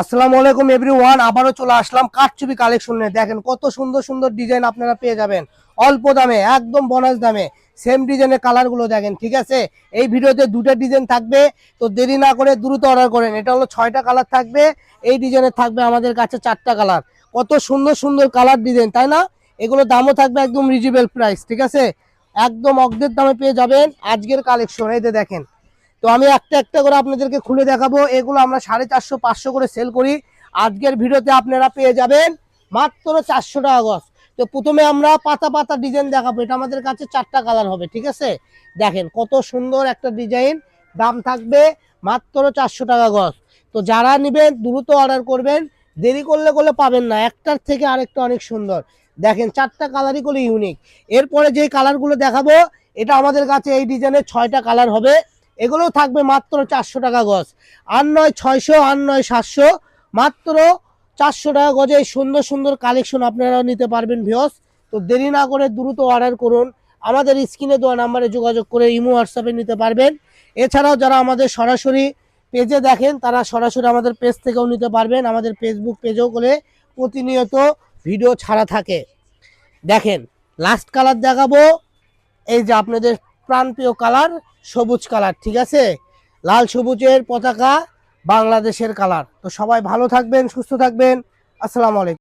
আসসালামু আলাইকুম এভরিওয়ান, আবারও চলে আসলাম কারচুপি কালেকশনে। দেখেন কত সুন্দর সুন্দর ডিজাইন আপনারা পেয়ে যাবেন অল্প দামে, একদম বোনাস দামে। সেম ডিজাইনের কালারগুলো দেখেন, ঠিক আছে। এই ভিডিওতে দুটো ডিজাইন থাকবে, তো দেরি না করে দ্রুত অর্ডার করেন। এটা হলো 6টা কালার থাকবে, এই ডিজাইনের থাকবে আমাদের কাছে 4টা কালার। কত সুন্দর সুন্দর কালার ডিজাইন, তাই না? এগুলো দামও থাকবে একদম রিজনেবল প্রাইস, ঠিক আছে। একদম অর্ধেক দামে পেয়ে যাবেন আজকের কালেকশন। এই যে দেখেন, তো আমি একটা একটা করে আপনাদেরকে খুলে দেখাবো। এগুলো আমরা 450-500 করে সেল করি। আজকের ভিডিওতে আপনারা পেয়ে যাবেন মাত্র 400 টাকা গজ। তো প্রথমে আমরা পাতা পাতা ডিজাইন দেখাবো। এটা আমাদের কাছে 4টা কালার হবে, ঠিক আছে। দেখেন কত সুন্দর একটা ডিজাইন, দাম থাকবে মাত্র 400 টাকা গজ। তো যারা নেবেন দ্রুত অর্ডার করবেন, দেরি করলে পাবেন না। একটার থেকে আরেকটা অনেক সুন্দর। দেখেন 4টা কালারই করে ইউনিক। এরপরে যে কালারগুলো দেখাবো, এটা আমাদের কাছে এই ডিজাইনের 6টা কালার হবে। এগুলো থাকবে মাত্র 400 টাকা গজ। আর নয় 600, আর নয় 700, মাত্র 400 টাকা গজে এই সুন্দর সুন্দর কালেকশন আপনারা নিতে পারবেন ভিউয়ার্স। তো দেরি না করে দ্রুত অর্ডার করুন। আমাদের স্ক্রিনে দেওয়া নাম্বারে যোগাযোগ করে ইমো হোয়াটসঅ্যাপে নিতে পারবেন। এছাড়াও যারা আমাদের সরাসরি পেজে দেখেন, তারা সরাসরি আমাদের পেজ থেকেও নিতে পারবেন। আমাদের ফেসবুক পেজেও করে প্রতিনিয়ত ভিডিও ছাড়া থাকে। দেখেন লাস্ট কালার দেখাবো, এই যে আপনাদের প্রাণপ্রিয় কালার সবুজ কালার, ঠিক আছে। লাল সবুজের পতাকা, বাংলাদেশের কালার। তো সবাই ভালো থাকবেন, সুস্থ থাকবেন। আসসালামু আলাইকুম।